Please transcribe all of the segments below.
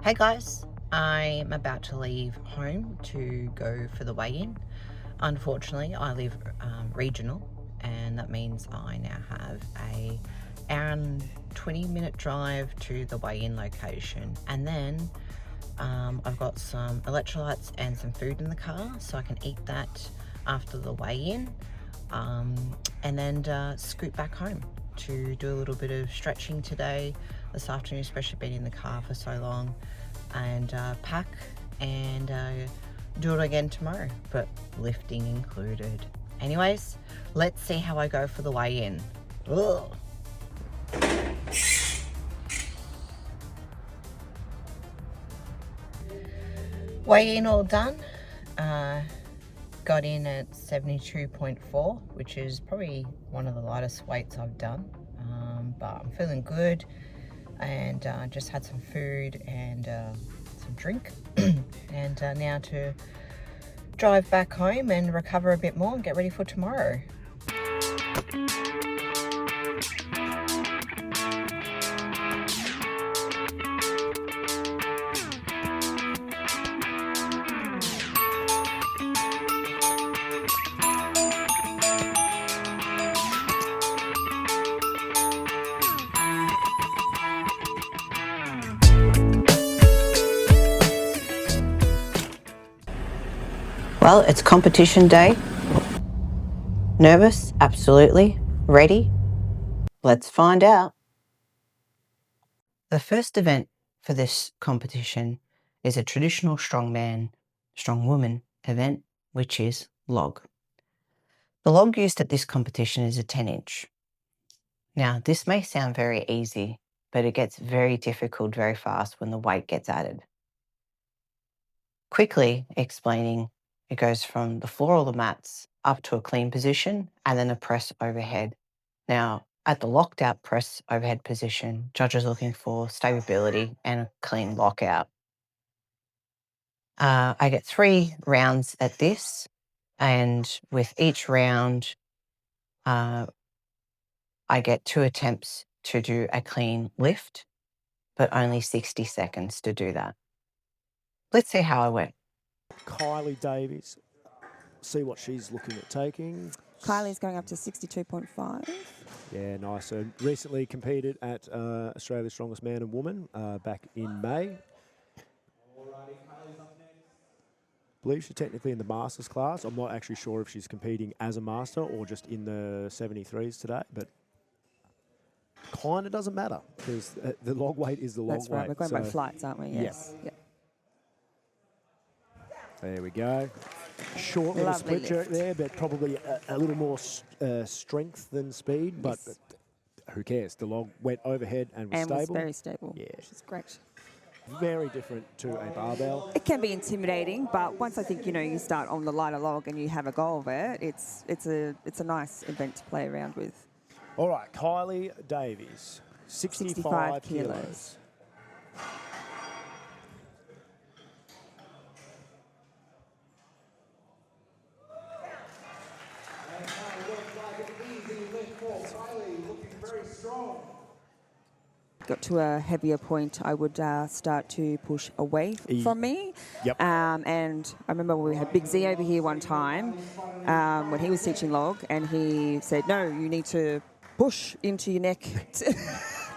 Hey guys, I'm about to leave home to go for the weigh-in. Unfortunately, I live regional, and that means I now have a hour and 20-minute drive to the weigh-in location, and then I've got some electrolytes and some food in the car, so I can eat that after the weigh-in, and then scoot back home to do a little bit of stretching today, this afternoon, especially being in the car for so long, and pack and do it again tomorrow, but lifting included. Anyways, let's see how I go for the weigh-in. Weigh-in all done. Got in at 72.4, which is probably one of the lightest weights I've done, but I'm feeling good, and just had some food and some drink and now to drive back home and recover a bit more and get ready for tomorrow. Well, it's competition day. Nervous? Absolutely. Ready? Let's find out. The first event for this competition is a traditional strongman, strongwoman event, which is log. The log used at this competition is a 10-inch. Now, this may sound very easy, but it gets very difficult very fast when the weight gets added. Quickly explaining, it goes from the floor or the mats up to a clean position and then a press overhead. Now, at the locked out press overhead position, judges are looking for stability and a clean lockout. I get 3 rounds at this, and with each round, I get 2 attempts to do a clean lift, but only 60 seconds to do that. Let's see how I went. Kylie Davies, see what she's looking at taking. Kylie's going up to 62.5. Yeah, nice. So recently competed at Australia's Strongest Man and Woman back in May. I believe she's technically in the Masters class. I'm not actually sure if she's competing as a Master or just in the 73s today, but kind of doesn't matter because the log weight is the log weight. That's right. We're going by flights, aren't we? Yes. Yeah. There we go. Short little split jerk there, but probably a little more strength than speed. But who cares? The log went overhead and was stable. Was very stable. Yeah, which is great. Very different to a barbell. It can be intimidating, but once I think you start on the lighter log and you have a go of it, it's a nice event to play around with. All right, Kylie Davies, 65 kilos. Got to a heavier point, I would start to push away from me. Yep. And I remember we had Big Z over here one time when he was teaching log, and he said, no, you need to push into your neck.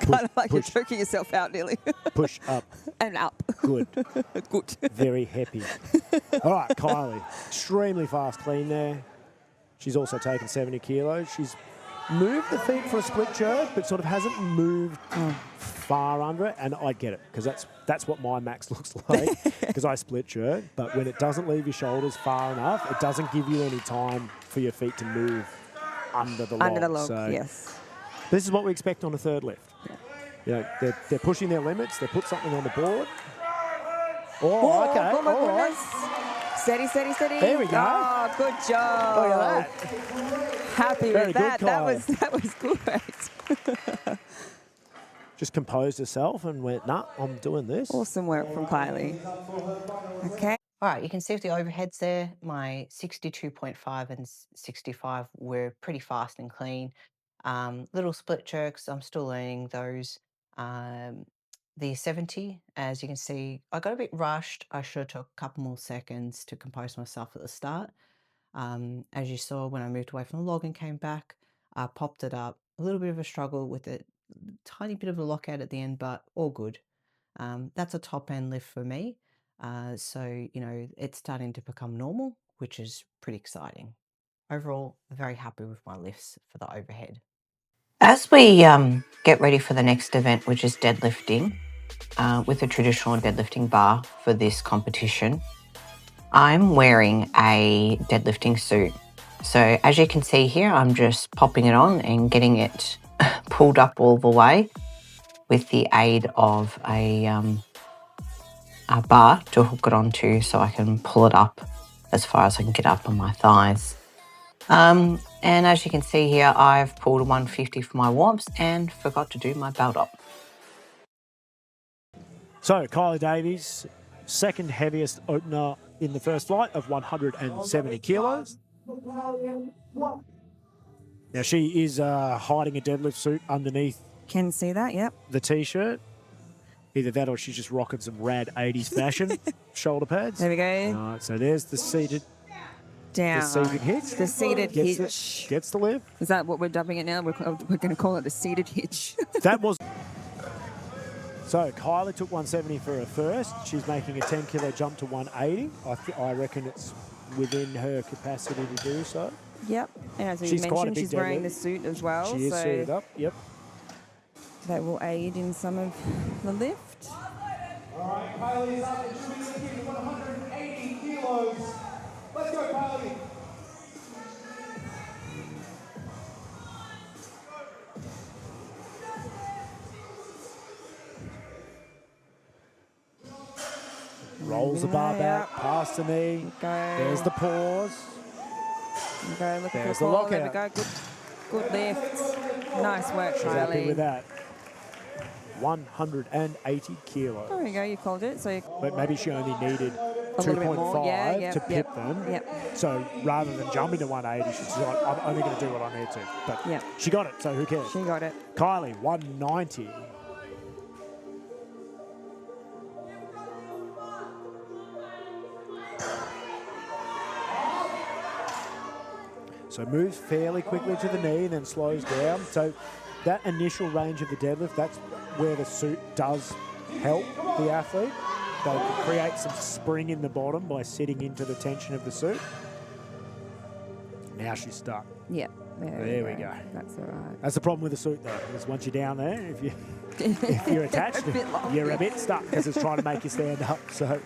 Kind of like you're choking yourself out nearly. Push up. And up. Good. Good. Very happy. All right, Kylie. Extremely fast clean there. She's also taken 70 kilos. She's moved the feet for a split jerk, but sort of hasn't moved far under it. And I get it, because that's what my max looks like, because I split jerk. But when it doesn't leave your shoulders far enough, it doesn't give you any time for your feet to move under the log. Under the log, so yes. This is what we expect on a third lift. Yeah. They're pushing their limits. They put something on the board. Oh, okay. Oh, my all goodness. right. Steady, steady, steady. There we go. Oh, good job. Look at that. Happy Very with that. good, That was great. Just composed herself and went, nah, I'm doing this. Awesome work from Kylie. Okay. All right, you can see with the overheads there, my 62.5 and 65 were pretty fast and clean. Little split jerks, I'm still learning those. the 70. As you can see, I got a bit rushed. I should have took a couple more seconds to compose myself at the start. As you saw, when I moved away from the log and came back, I popped it up. A little bit of a struggle with it, tiny bit of a lockout at the end, but all good. That's a top end lift for me. So, you know, it's starting to become normal, which is pretty exciting. Overall, very happy with my lifts for the overhead. As we get ready for the next event, which is deadlifting, with a traditional deadlifting bar for this competition, I'm wearing a deadlifting suit. So as you can see here, I'm just popping it on and getting it pulled up all the way with the aid of a bar to hook it onto so I can pull it up as far as I can get up on my thighs. And as you can see here, I've pulled a 150 for my warm-ups and forgot to do my belt up. So Kylie Davies, second heaviest opener in the first flight of 170 kilos. Now she is hiding a deadlift suit underneath Can see that, yep. the t-shirt. Either that or she's just rocking some rad 80s fashion shoulder pads. There we go. All right, so there's the seated Down. The seated hitch. The seated hitch. Gets the lift. Is that what we're dubbing it now? We're going to call it the seated hitch. That was... So Kylie took 170 for her first. She's making a 10 kilo jump to 180. I reckon it's within her capacity to do so. Yep. And as She's you quite a mentioned, big she's wearing deadlift. the suit as well. She is suited up, yep. That will aid in some of the lift. All right, Kylie's up and she'll be lifting 180 kilos. Let's go, Kylie. Rolls the bar back, past the knee. Go. There's the pause. Go, look There's at the the ball. There we lockout. go. Good lift. Nice work, She's Kylie. happy with that. 180 kilos. There we go, you called it. So But maybe she only needed a little bit more. 2.5 Yeah, to pip them. Yep. So rather than jumping to 180, she's like, I'm only going to do what I need to. But Yep. she got it, so who cares? She got it. Kylie, 190. So moves fairly quickly to the knee and then slows down. So that initial range of the deadlift, that's where the suit does help the athlete. They'll create some spring in the bottom by sitting into the tension of the suit. Now she's stuck. Yep. There we go. That's all right. That's the problem with the suit, though, is once you're down there, if you're attached, you're a bit stuck because it's trying to make you stand up. So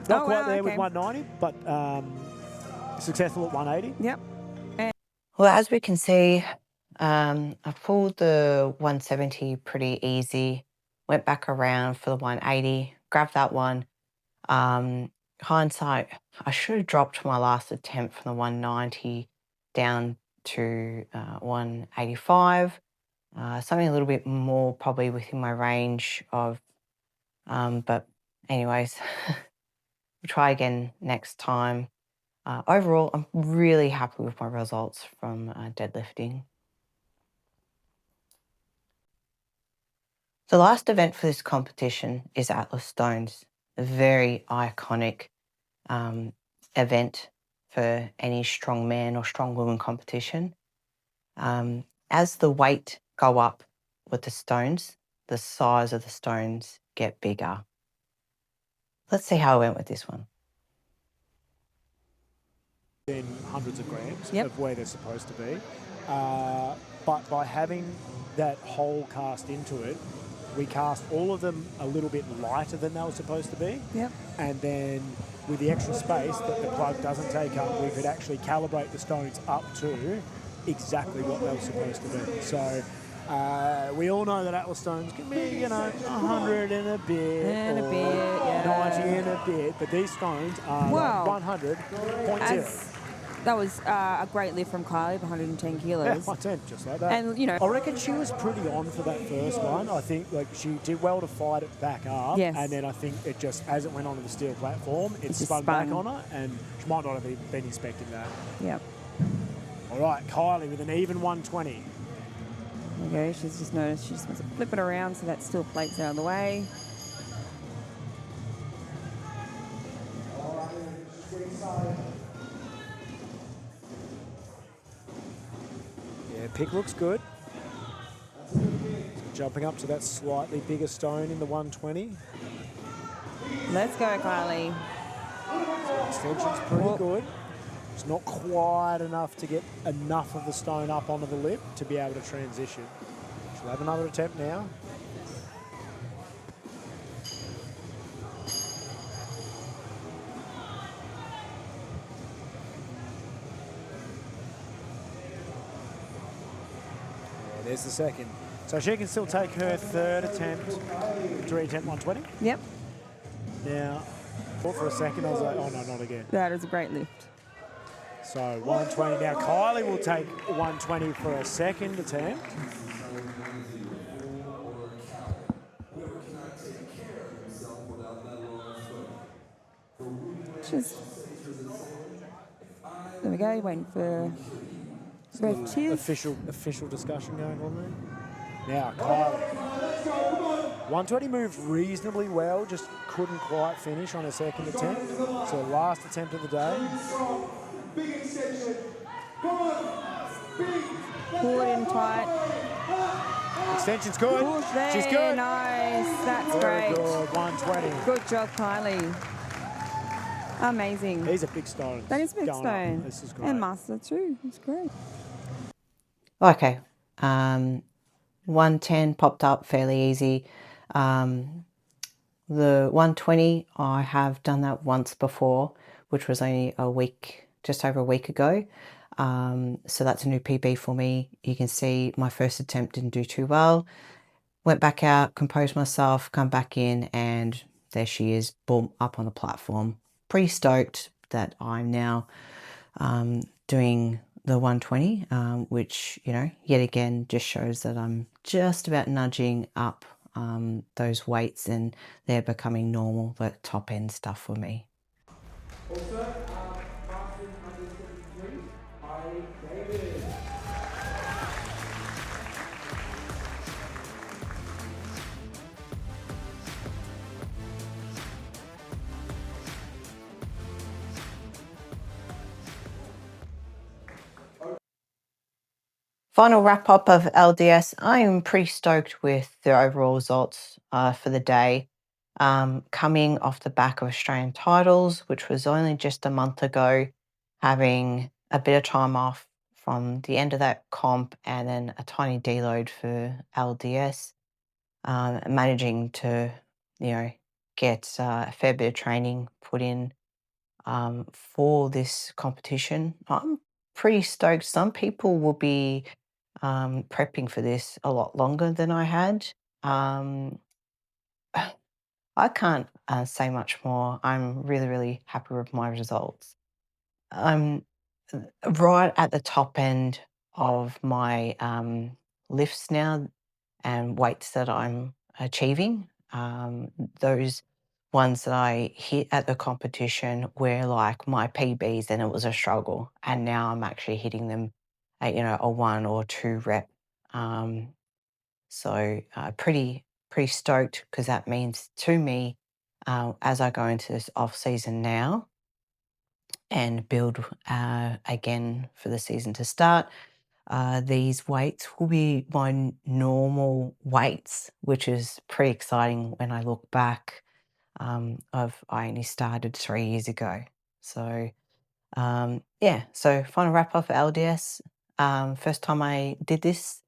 not quite there with 190, but successful at 180. Yep. Well, as we can see, I pulled the 170 pretty easy, went back around for the 180, grabbed that one. Hindsight, I should have dropped my last attempt from the 190 down to 185, something a little bit more probably within my range of, but anyways, we'll try again next time. Overall, I'm really happy with my results from deadlifting. The last event for this competition is Atlas Stones, a very iconic event for any strongman or strongwoman competition. As the weight go up with the stones, the size of the stones get bigger. Let's see how I went with this one. In hundreds of grams Yep. of where they're supposed to be. But by having that hole cast into it, we cast all of them a little bit lighter than they were supposed to be. Yep. And then with the extra space that the plug doesn't take up, we could actually calibrate the stones up to exactly what they were supposed to be. So we all know that Atlas stones can be, 100 and a bit, And a or bit, yeah. 90 and a bit, but these stones are Wow. 100.0. That was a great lift from Kylie, 110 Yeah, kilos. 110, just like that. And, I reckon she was pretty on for that first one. I think she did well to fight it back up. Yes. And then I think it just, as it went onto the steel platform, it just spun back spun. on her, and she might not have been expecting that. Yep. All right, Kylie with an even 120. There we go. She's just noticed she just wants to flip it around so that still plate's out of the way. Yeah, pick looks good. Jumping up to that slightly bigger stone in the 120. Let's go, Kylie. Extension's pretty good. It's not quite enough to get enough of the stone up onto the lip to be able to transition. She'll have another attempt now. Yeah, there's the second. So she can still take her third attempt to reattempt 120. Yep. Now, thought for a second, I was like, oh no, not again. That is a great lift. So 120. Now Kylie will take 120 for a second attempt. Just, there we go, waiting for breath two. Official discussion going on there. Now Kylie. 120 moved reasonably well, just couldn't quite finish on her second attempt. So last attempt of the day. Big extension. Come on. Big. Pull it in tight. Extension's good. Push there. She's good. Nice. That's Very great. good. 120. Good job, Kylie. Amazing. These are big stones. That is big going stone. up. This is great. And master too. It's great. Okay. 110 popped up fairly easy. The 120, I have done that once before, which was only just over a week ago. So that's a new PB for me. You can see my first attempt didn't do too well. Went back out, composed myself, come back in, and there she is, boom, up on the platform. Pretty stoked that I'm now doing the 120, which, you know, yet again just shows that I'm just about nudging up those weights and they're becoming normal, the top end stuff for me. Also, Masters U73kg Australia. Final wrap up of LDS. I am pretty stoked with the overall results for the day. Coming off the back of Australian titles, which was only just a month ago, having a bit of time off from the end of that comp and then a tiny deload for LDS, managing to, you know, get a fair bit of training put in for this competition. I'm pretty stoked. Some people will be prepping for this a lot longer than I had. I can't say much more. I'm really, really happy with my results. I'm right at the top end of my lifts now and weights that I'm achieving. Those ones that I hit at the competition were like my PBs and it was a struggle. And now I'm actually hitting them at, you know, a 1 or 2 rep. So pretty stoked because that means to me, as I go into this off season now and build again for the season to start, these weights will be my normal weights, which is pretty exciting when I look back. I only started 3 years ago. So yeah, so final wrap up for LDS. First time I did this,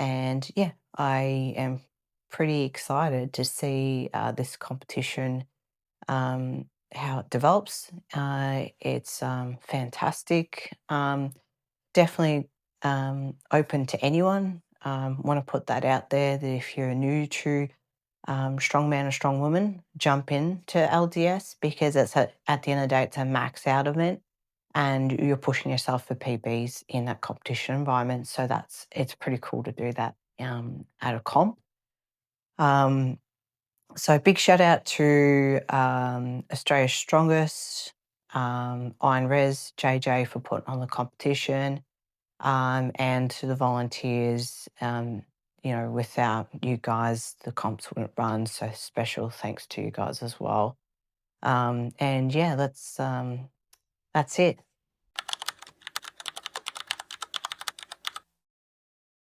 and yeah, I am pretty excited to see this competition, how it develops. It's fantastic. Definitely open to anyone. Want to put that out there that if you're new to strong man or strong woman, jump in to LDS because it's at the end of the day, it's a max out event and you're pushing yourself for PBs in that competition environment. So it's pretty cool to do that at a comp. So big shout out to Australia's Strongest, Iron Res, JJ for putting on the competition, and to the volunteers you know, without you guys, the comps wouldn't run. So special thanks to you guys as well. And yeah, that's it.